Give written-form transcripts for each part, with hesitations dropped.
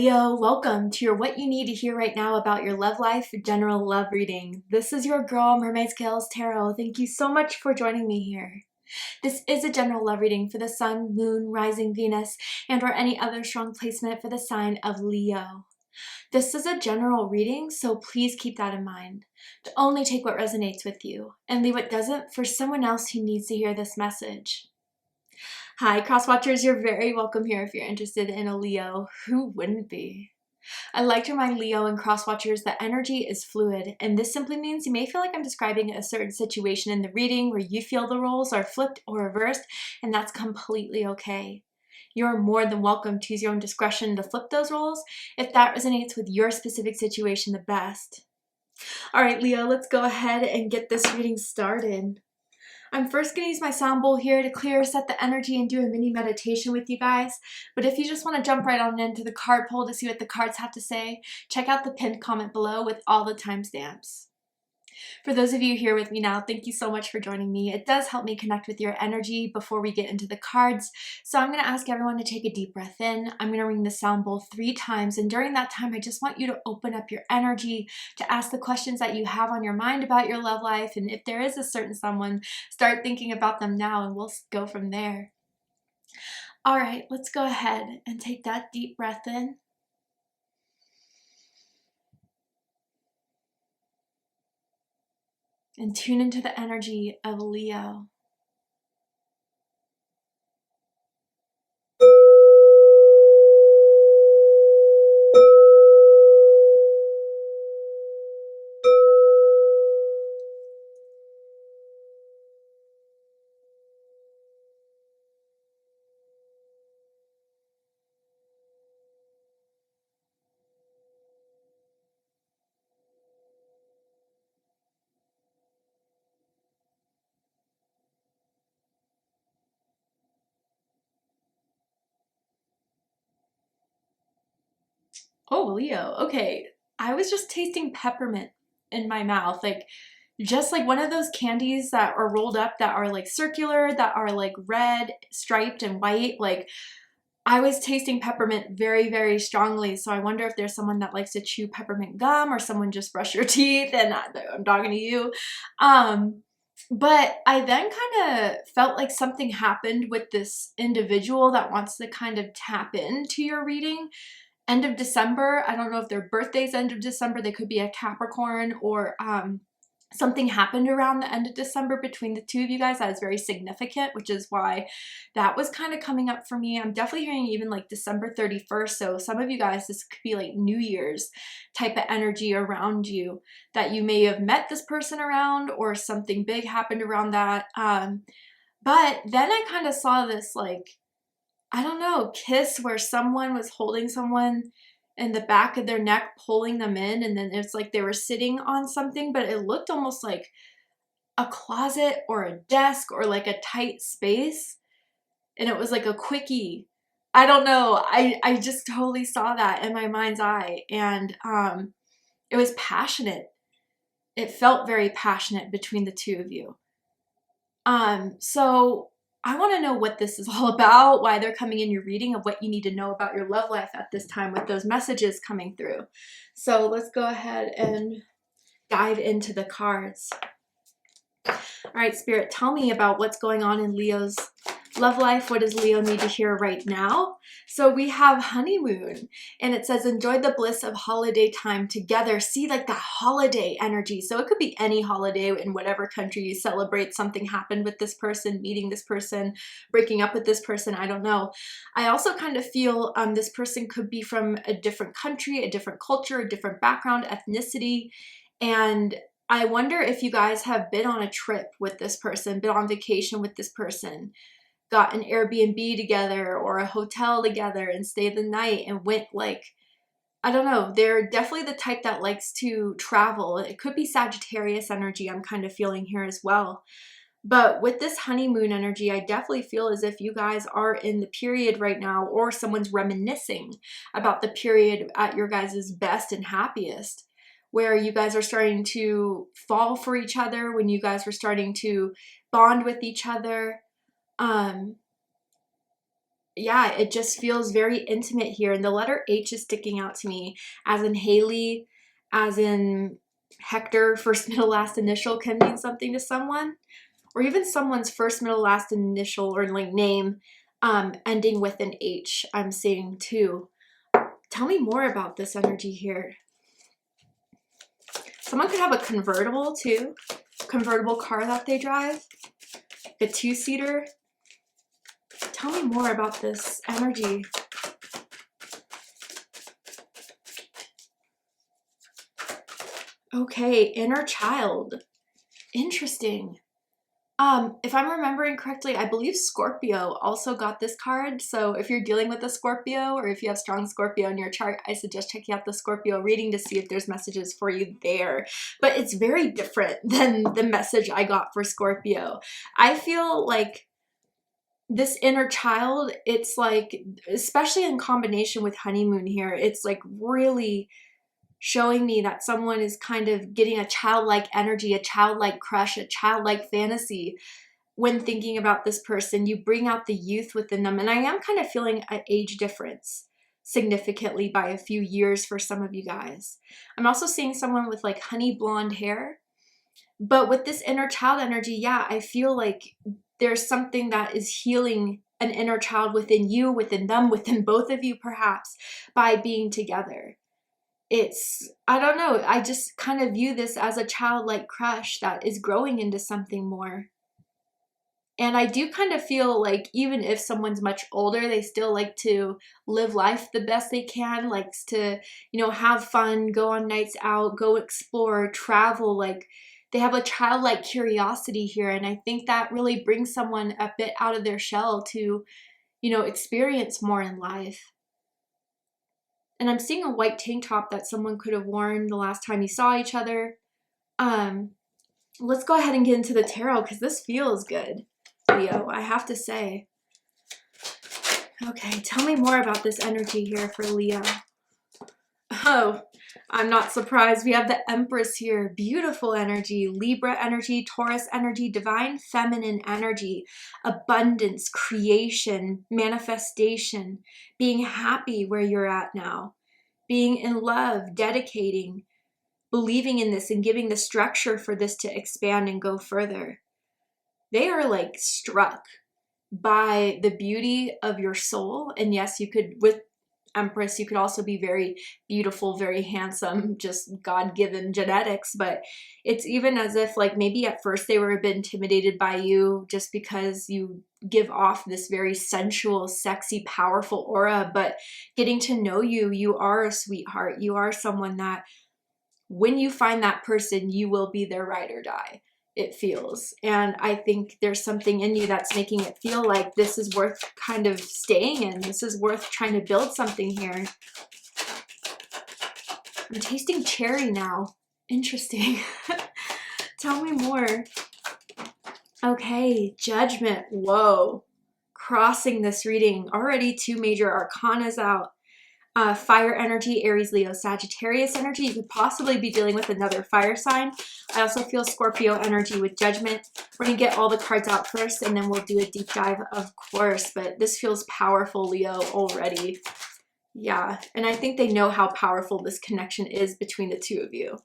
Leo, welcome to your What You Need to Hear Right Now About Your Love Life General Love Reading. This is your girl, Mermaid Scales Tarot. Thank you so much for joining me here. This is a general love reading for the Sun, Moon, Rising Venus, and or any other strong placement for the sign of Leo. This is a general reading, so please keep that in mind. To only take what resonates with you and leave what doesn't for someone else who needs to hear this message. Hi, cross-watchers, you're very welcome here if you're interested in a Leo. Who wouldn't be? I like to remind Leo and cross-watchers that energy is fluid, and this simply means you may feel like I'm describing a certain situation in the reading where you feel the roles are flipped or reversed, and that's completely okay. You're more than welcome to use your own discretion to flip those roles if that resonates with your specific situation the best. All right, Leo, let's go ahead and get this reading started. I'm first going to use my sound bowl here to clear, set the energy, and do a mini meditation with you guys. But if you just want to jump right on into the card pull to see what the cards have to say, check out the pinned comment below with all the timestamps. For those of you here with me now, thank you so much for joining me. It does help me connect with your energy before we get into the cards. So I'm going to ask everyone to take a deep breath in. I'm going to ring the sound bowl 3 times. And during that time, I just want you to open up your energy to ask the questions that you have on your mind about your love life. And if there is a certain someone, start thinking about them now and we'll go from there. All right, let's go ahead and take that deep breath in. And tune into the energy of Leo. Oh, Leo, okay. I was just tasting peppermint in my mouth, just like one of those candies that are rolled up that are like circular, that are like red, striped, and white. Like I was tasting peppermint very, very strongly. So I wonder if there's someone that likes to chew peppermint gum or someone just brush your teeth, and I'm talking to you. But I then kind of felt like something happened with this individual that wants to kind of tap into your reading. End of December. I don't know if their birthday's end of December. They could be a Capricorn, or something happened around the end of December between the two of you guys that is very significant, which is why that was kind of coming up for me. I'm definitely hearing even like December 31st. So some of you guys, this could be like New Year's type of energy around you that you may have met this person around, or something big happened around that. But then I kind of saw this like, I don't know, kiss where someone was holding someone in the back of their neck, pulling them in, and then it's like they were sitting on something, but it looked almost like a closet or a desk or like a tight space, and it was like a quickie. I don't know. I just totally saw that in my mind's eye, and it was passionate. It felt very passionate between the two of you. So I want to know what this is all about, why they're coming in your reading, of what you need to know about your love life at this time with those messages coming through. So let's go ahead and dive into the cards. All right, Spirit, tell me about what's going on in Leo's love life. What does Leo need to hear right now? So we have honeymoon, and it says enjoy the bliss of holiday time together. See, like the holiday energy. So it could be any holiday in whatever country you celebrate. Something happened with this person, meeting this person, breaking up with this person. I don't know. I also kind of feel this person could be from a different country, a different culture, a different background, ethnicity, and I wonder if you guys have been on a trip with this person, been on vacation with this person, got an Airbnb together or a hotel together and stayed the night and went like, I don't know, they're definitely the type that likes to travel. It could be Sagittarius energy I'm kind of feeling here as well. But with this honeymoon energy, I definitely feel as if you guys are in the period right now, or someone's reminiscing about the period at your guys' best and happiest, where you guys are starting to fall for each other, when you guys were starting to bond with each other. yeah, it just feels very intimate here. And the letter H is sticking out to me, as in Haley, as in Hector, first, middle, last initial can mean something to someone, or even someone's first, middle, last initial or like name ending with an H, I'm seeing too. Tell me more about this energy here. Someone could have a convertible too, convertible car that they drive, a two-seater. Tell me more about this energy. Okay, inner child. Interesting. If I'm remembering correctly, I believe Scorpio also got this card. So if you're dealing with a Scorpio, or if you have strong Scorpio in your chart, I suggest checking out the Scorpio reading to see if there's messages for you there. But it's very different than the message I got for Scorpio. I feel like this inner child, it's like, especially in combination with honeymoon here, it's like really showing me that someone is kind of getting a childlike energy, a childlike crush, a childlike fantasy. When thinking about this person, you bring out the youth within them. And I am kind of feeling an age difference significantly by a few years for some of you guys. I'm also seeing someone with like honey blonde hair. But with this inner child energy, yeah, I feel like there's something that is healing an inner child within you, within them, within both of you perhaps, by being together. It's, I don't know, I just kind of view this as a childlike crush that is growing into something more. And I do kind of feel like even if someone's much older, they still like to live life the best they can, likes to, you know, have fun, go on nights out, go explore, travel. Like they have a childlike curiosity here. And I think that really brings someone a bit out of their shell to, you know, experience more in life. And I'm seeing a white tank top that someone could have worn the last time you saw each other. Let's go ahead and get into the tarot because this feels good, Leo, I have to say. Okay, tell me more about this energy here for Leo. Oh, I'm not surprised. We have the Empress here. Beautiful energy. Libra energy, Taurus energy, divine feminine energy, abundance, creation, manifestation, being happy where you're at now, being in love, dedicating, believing in this and giving the structure for this to expand and go further. They are like struck by the beauty of your soul. And yes, you could, with Empress, you could also be very beautiful, very handsome, just God-given genetics. But it's even as if like maybe at first they were a bit intimidated by you just because you give off this very sensual, sexy, powerful aura. But getting to know you, you are a sweetheart. You are someone that when you find that person, you will be their ride or die, it feels. And I think there's something in you that's making it feel like this is worth kind of staying in. This is worth trying to build something here. I'm tasting cherry now. Interesting. Tell me more. Okay, Judgment. Whoa. Crossing this reading. Already 2 major arcanas out. Fire energy, Aries, Leo, Sagittarius energy. You could possibly be dealing with another fire sign. I also feel Scorpio energy with Judgment. We're going to get all the cards out first, and then we'll do a deep dive, of course. But this feels powerful, Leo, already. Yeah, and I think they know how powerful this connection is between the two of you.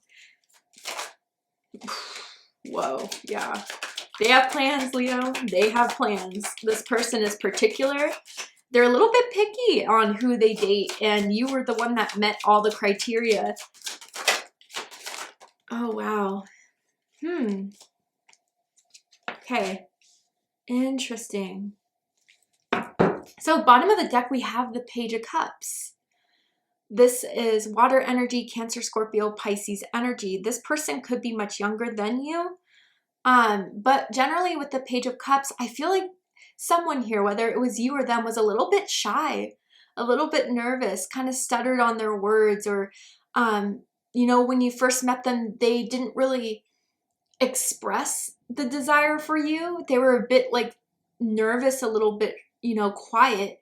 Whoa, yeah. They have plans, Leo. They have plans. This person is particular. They're a little bit picky on who they date, and you were the one that met all the criteria. Oh, wow. Okay. Interesting. So bottom of the deck, we have the Page of Cups. This is water energy, Cancer, Scorpio, Pisces energy. This person could be much younger than you. But generally with the Page of Cups, I feel like someone here, whether it was you or them, was a little bit shy, a little bit nervous, kind of stuttered on their words, or, you know, when you first met them, they didn't really express the desire for you. They were a bit like nervous, a little bit, you know, quiet.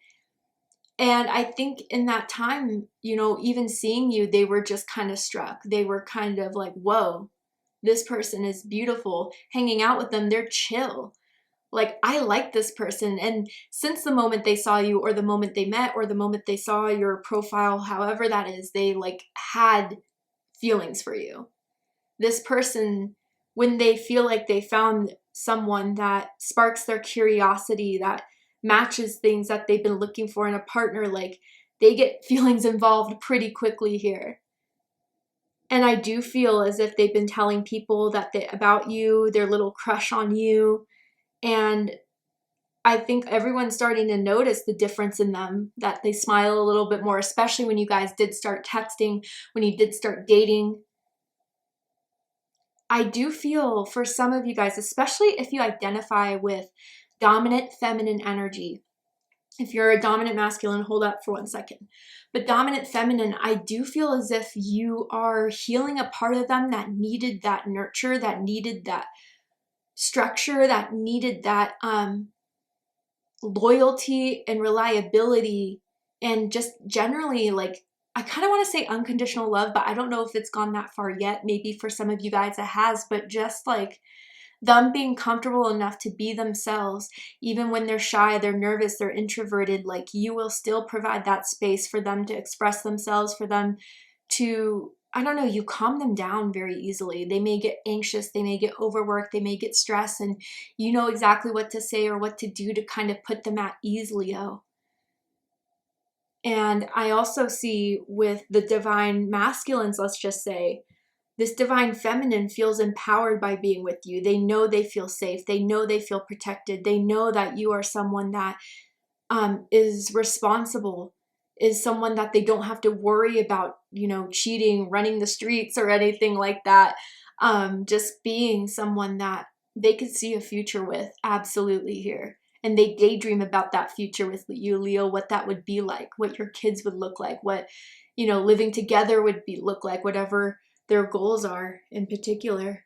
And I think in that time, you know, even seeing you, they were just kind of struck. They were kind of like, whoa, this person is beautiful. Hanging out with them, they're chill. Like, I like this person. And since the moment they saw you, or the moment they met, or the moment they saw your profile, however that is, they like had feelings for you. This person, when they feel like they found someone that sparks their curiosity, that matches things that they've been looking for in a partner, like they get feelings involved pretty quickly here. And I do feel as if they've been telling people that about you, their little crush on you. And I think everyone's starting to notice the difference in them, that they smile a little bit more, especially when you guys did start texting, when you did start dating. I do feel for some of you guys, especially if you identify with dominant feminine energy, if you're a dominant masculine, hold up for 1 second. But dominant feminine, I do feel as if you are healing a part of them that needed that nurture, that needed that structure, that needed that loyalty and reliability, and just generally, like, I kind of want to say unconditional love, but I don't know if it's gone that far yet. Maybe for some of you guys it has, but just like them being comfortable enough to be themselves, even when they're shy, they're nervous, they're introverted, like you will still provide that space for them to express themselves, for them to, I don't know, you calm them down very easily. They may get anxious, they may get overworked, they may get stressed, and you know exactly what to say or what to do to kind of put them at ease, Leo. And I also see with the divine masculines, let's just say, this divine feminine feels empowered by being with you. They know they feel safe. They know they feel protected. They know that you are someone that is responsible, is someone that they don't have to worry about, you know, cheating, running the streets, or anything like that. Just being someone that they could see a future with, absolutely here. And they daydream about that future with you, Leo, what that would be like, what your kids would look like, what, you know, living together would look like, whatever their goals are in particular.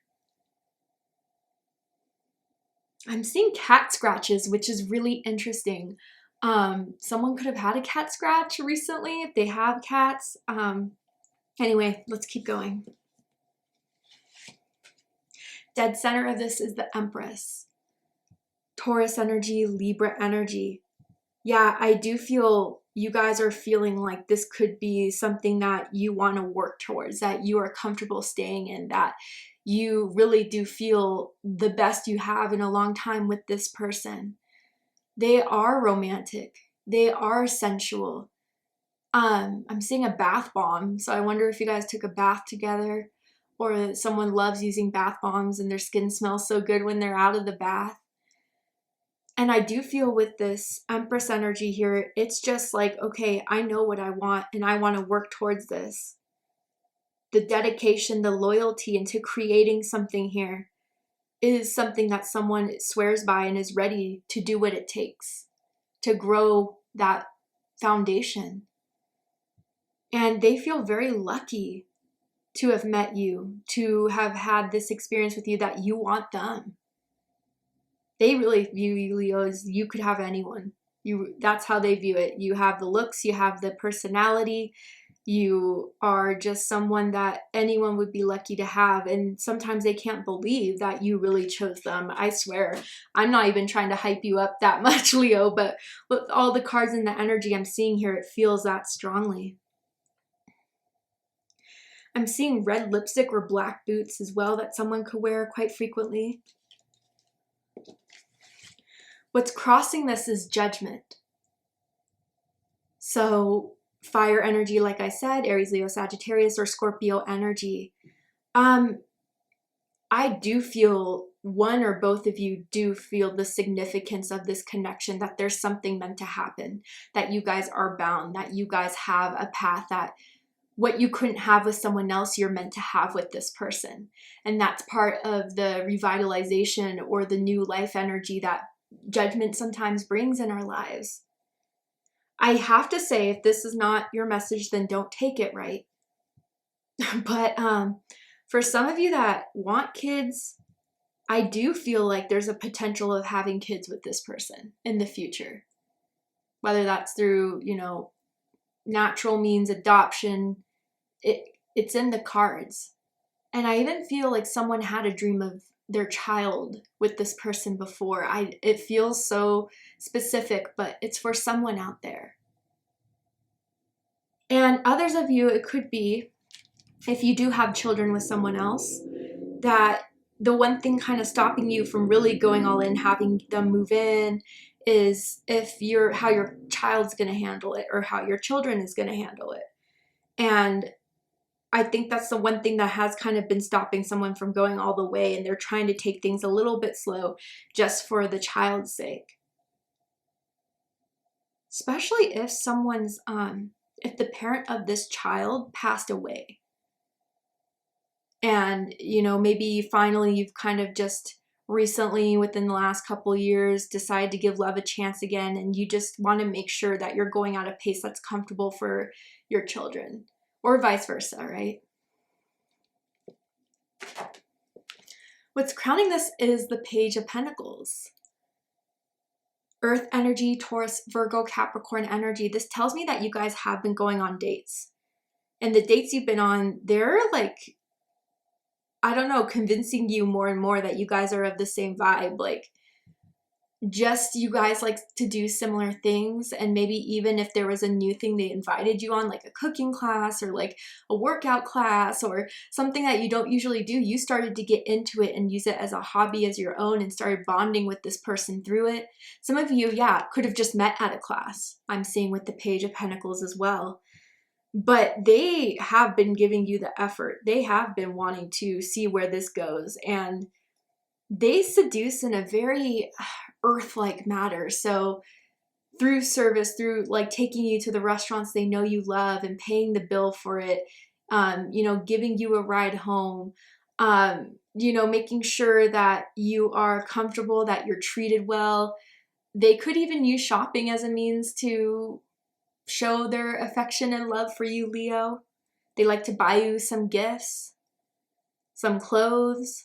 I'm seeing cat scratches, which is really interesting. Someone could have had a cat scratch recently if they have cats. Anyway, let's keep going. Dead center of this is the Empress. Taurus energy, Libra energy. Yeah, I do feel you guys are feeling like this could be something that you want to work towards, that you are comfortable staying in, that you really do feel the best you have in a long time with this person. They are romantic. They are sensual. I'm seeing a bath bomb, so I wonder if you guys took a bath together, or someone loves using bath bombs and their skin smells so good when they're out of the bath. And I do feel with this Empress energy here, it's just like, okay, I know what I want and I want to work towards this. The dedication, the loyalty into creating something here is something that someone swears by and is ready to do what it takes to grow that foundation. And they feel very lucky to have met you, to have had this experience with you, that you want them. They really view you, Leo, as you could have anyone. That's how they view it. You have the looks, you have the personality, you are just someone that anyone would be lucky to have. And sometimes they can't believe that you really chose them. I swear, I'm not even trying to hype you up that much, Leo, but with all the cards and the energy I'm seeing here, it feels that strongly. I'm seeing red lipstick or black boots as well that someone could wear quite frequently. What's crossing this is judgment. So fire energy, like I said, Aries, Leo, Sagittarius, or Scorpio energy. I do feel one or both of you do feel the significance of this connection, that there's something meant to happen, that you guys are bound, that you guys have a path, that what you couldn't have with someone else, you're meant to have with this person. And that's part of the revitalization or the new life energy that judgment sometimes brings in our lives. I have to say, if this is not your message, then don't take it right. But for some of you that want kids, I do feel like there's a potential of having kids with this person in the future. Whether that's through, you know, natural means, adoption, it's in the cards. And I even feel like someone had a dream of their child with this person before. It feels so specific, but it's for someone out there. And others of you, it could be, if you do have children with someone else, that the one thing kind of stopping you from really going all in, having them move in, is how your child's going to handle it, or how your children is going to handle it. And I think that's the one thing that has kind of been stopping someone from going all the way, and they're trying to take things a little bit slow just for the child's sake. Especially if someone's, if the parent of this child passed away. And, you know, maybe finally you've kind of just recently, within the last couple of years, decided to give love a chance again, and you just want to make sure that you're going at a pace that's comfortable for your children, or vice versa, right? What's crowning this is the Page of Pentacles. Earth energy, Taurus, Virgo, Capricorn energy. This tells me that you guys have been going on dates. And the dates you've been on, they're like, I don't know, convincing you more and more that you guys are of the same vibe. Like, just you guys like to do similar things. And maybe even if there was a new thing they invited you on, like a cooking class or like a workout class or something that you don't usually do, you started to get into it and use it as a hobby, as your own, and started bonding with this person through it. Some of you, yeah, could have just met at a class. I'm seeing with the Page of Pentacles as well. But they have been giving you the effort. They have been wanting to see where this goes. And they seduce in a very earth-like manner. So through service, through like taking you to the restaurants they know you love and paying the bill for it, you know, giving you a ride home, you know, making sure that you are comfortable, that you're treated well. They could even use shopping as a means to show their affection and love for you, Leo. They like to buy you some gifts, some clothes,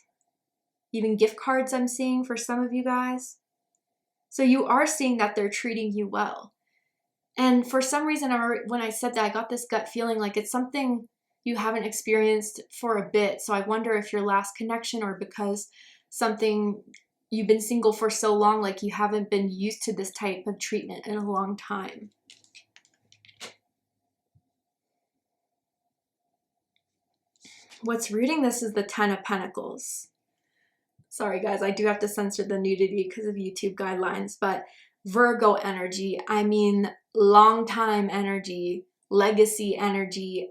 even gift cards I'm seeing for some of you guys. So you are seeing that they're treating you well. And for some reason, when I said that, I got this gut feeling like it's something you haven't experienced for a bit. So I wonder if your last connection, or because something you've been single for so long, like you haven't been used to this type of treatment in a long time. What's reading this is the Ten of Pentacles. Sorry guys, I do have to censor the nudity because of YouTube guidelines, but Virgo energy, I mean long time energy, legacy energy.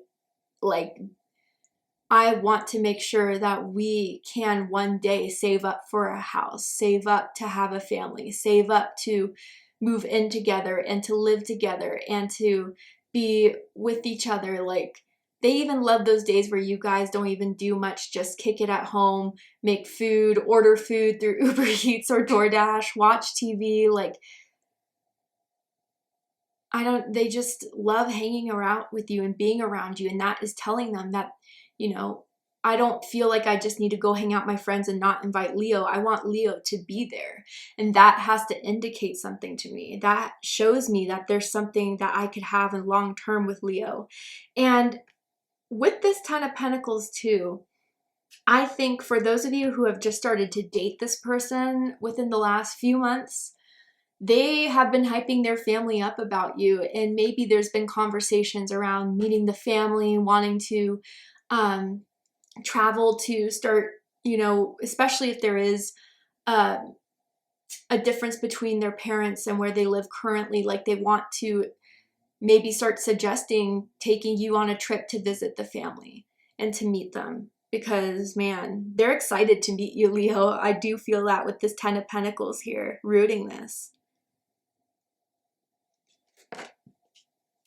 Like, I want to make sure that we can one day save up for a house, save up to have a family, save up to move in together and to live together and to be with each other. Like, they even love those days where you guys don't even do much, just kick it at home, make food, order food through Uber Eats or DoorDash, watch TV. Like, they just love hanging around with you and being around you. And that is telling them that, you know, I don't feel like I just need to go hang out with my friends and not invite Leo. I want Leo to be there. And that has to indicate something to me. That shows me that there's something that I could have in long term with Leo. And with this Ten of Pentacles too, I think for those of you who have just started to date this person within the last few months, they have been hyping their family up about you. And maybe there's been conversations around meeting the family, wanting to travel to start, you know, especially if there is a difference between their parents and where they live currently. Like, they want to maybe start suggesting taking you on a trip to visit the family and to meet them, because man, they're excited to meet you, Leo. I do feel that with this Ten of Pentacles here, rooting this.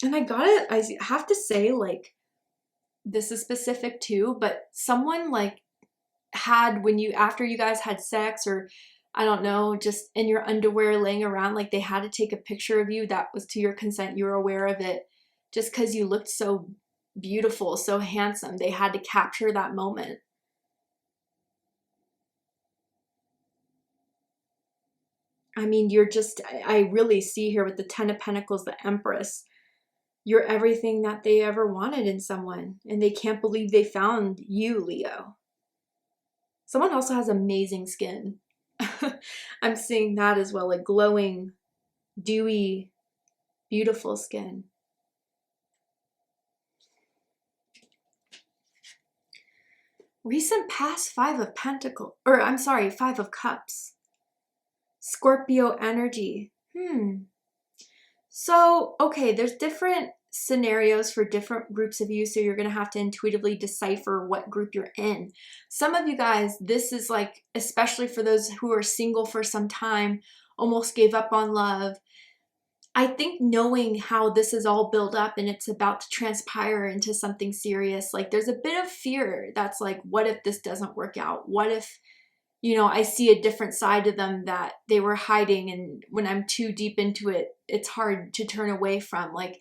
And I have to say, like, this is specific too, but someone like had, after you guys had sex, or I don't know, just in your underwear laying around, like they had to take a picture of you. That was to your consent. You were aware of it just because you looked so beautiful, so handsome. They had to capture that moment. I mean, I really see here with the Ten of Pentacles, the Empress, you're everything that they ever wanted in someone. And they can't believe they found you, Leo. Someone also has amazing skin. I'm seeing that as well, like glowing, dewy, beautiful skin. Recent past, Five of Pentacles, or I'm sorry, Five of Cups. Scorpio Energy. So, okay, there's different scenarios for different groups of you, so you're going to have to intuitively decipher what group you're in. Some of you guys, this is like, especially for those who are single for some time, almost gave up on love. I think knowing how this is all built up and it's about to transpire into something serious, like there's a bit of fear that's like, what if this doesn't work out? What if, you know, I see a different side to them that they were hiding, and when I'm too deep into it, it's hard to turn away from. Like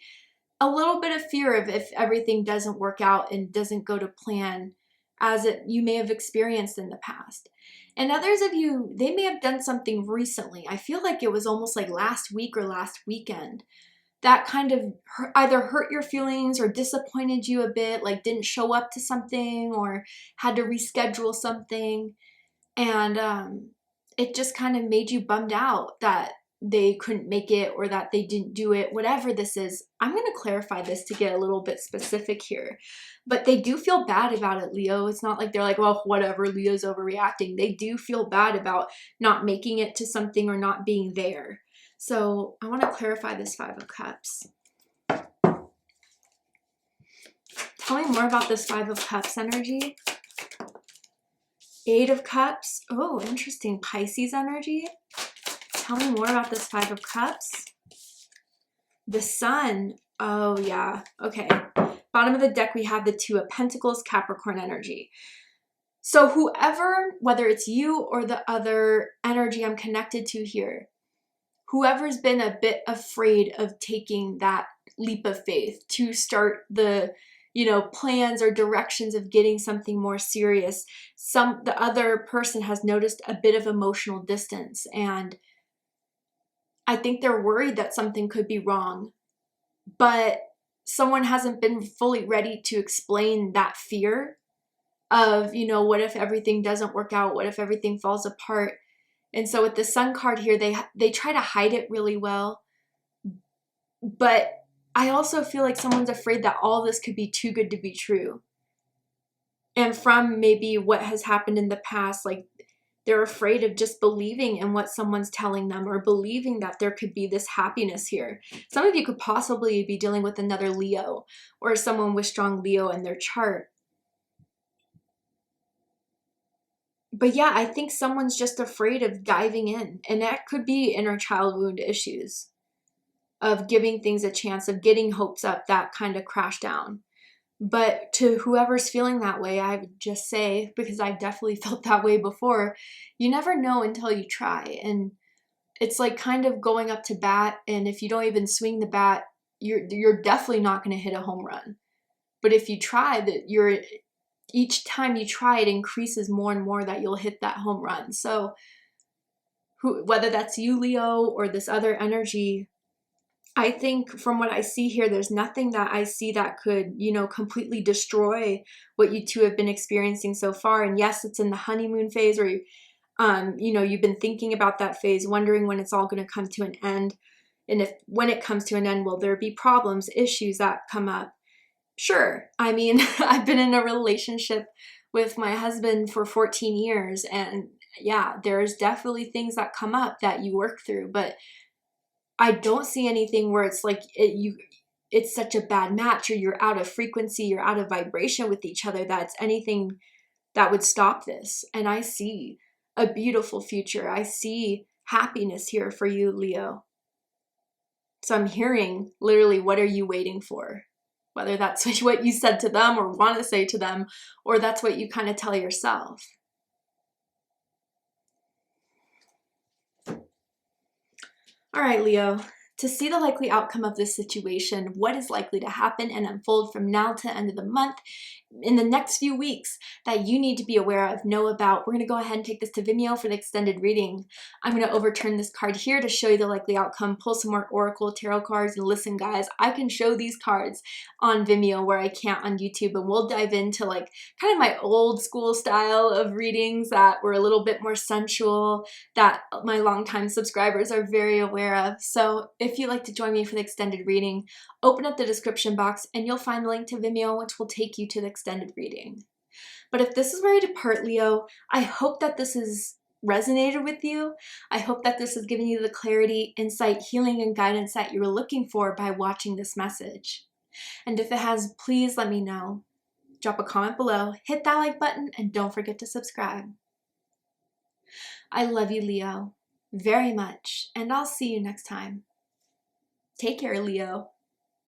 a little bit of fear of if everything doesn't work out and doesn't go to plan as you may have experienced in the past. And others of you, they may have done something recently. I feel like it was almost like last week or last weekend that kind of either hurt your feelings or disappointed you a bit, like didn't show up to something or had to reschedule something. And it just kind of made you bummed out that they couldn't make it or that they didn't do it, whatever this is. I'm going to clarify this to get a little bit specific here. But they do feel bad about it, Leo. It's not like they're like, well, whatever, Leo's overreacting. They do feel bad about not making it to something or not being there. So I want to clarify this Five of Cups. Tell me more about this Five of Cups energy. Eight of Cups. Oh, interesting. Pisces energy. Tell me more about this Five of Cups. The Sun. Oh, yeah. Okay. Bottom of the deck, we have the Two of Pentacles, Capricorn energy. So whoever, whether it's you or the other energy I'm connected to here, whoever's been a bit afraid of taking that leap of faith to start the, you know, plans or directions of getting something more serious, the other person has noticed a bit of emotional distance, and I think they're worried that something could be wrong, but someone hasn't been fully ready to explain that fear of, you know, what if everything doesn't work out? What if everything falls apart? And so with the Sun card here, they try to hide it really well. But I also feel like someone's afraid that all this could be too good to be true. And from maybe what has happened in the past, like they're afraid of just believing in what someone's telling them or believing that there could be this happiness here. Some of you could possibly be dealing with another Leo or someone with strong Leo in their chart. But yeah, I think someone's just afraid of diving in, and that could be inner child wound issues of giving things a chance, of getting hopes up that kind of crash down. But to whoever's feeling that way, I would just say, because I've definitely felt that way before, you never know until you try. And it's like kind of going up to bat, and if you don't even swing the bat, you're definitely not going to hit a home run. But if you try, each time you try, it increases more and more that you'll hit that home run. So whether that's you, Leo, or this other energy, I think from what I see here, there's nothing that I see that could, you know, completely destroy what you two have been experiencing so far. And yes, it's in the honeymoon phase, or, you know, you've been thinking about that phase, wondering when it's all going to come to an end. And when it comes to an end, will there be problems, issues that come up? Sure. I mean, I've been in a relationship with my husband for 14 years. And yeah, there's definitely things that come up that you work through. But I don't see anything where it's like it's such a bad match, or you're out of frequency, you're out of vibration with each other, that it's anything that would stop this. And I see a beautiful future. I see happiness here for you, Leo. So I'm hearing literally, what are you waiting for? Whether that's what you said to them or want to say to them, or that's what you kind of tell yourself. All right, Leo, to see the likely outcome of this situation, what is likely to happen and unfold from now to the end of the month, in the next few weeks that you need to be aware of, know about. We're going to go ahead and take this to Vimeo for the extended reading. I'm going to overturn this card here to show you the likely outcome, pull some more Oracle Tarot cards, and listen guys, I can show these cards on Vimeo where I can't on YouTube, and we'll dive into like kind of my old school style of readings that were a little bit more sensual, that my longtime subscribers are very aware of. So if you'd like to join me for the extended reading, open up the description box and you'll find the link to Vimeo, which will take you to the extended reading. But if this is where you depart, Leo, I hope that this has resonated with you. I hope that this has given you the clarity, insight, healing, and guidance that you were looking for by watching this message. And if it has, please let me know. Drop a comment below, hit that like button, and don't forget to subscribe. I love you, Leo, very much, and I'll see you next time. Take care, Leo.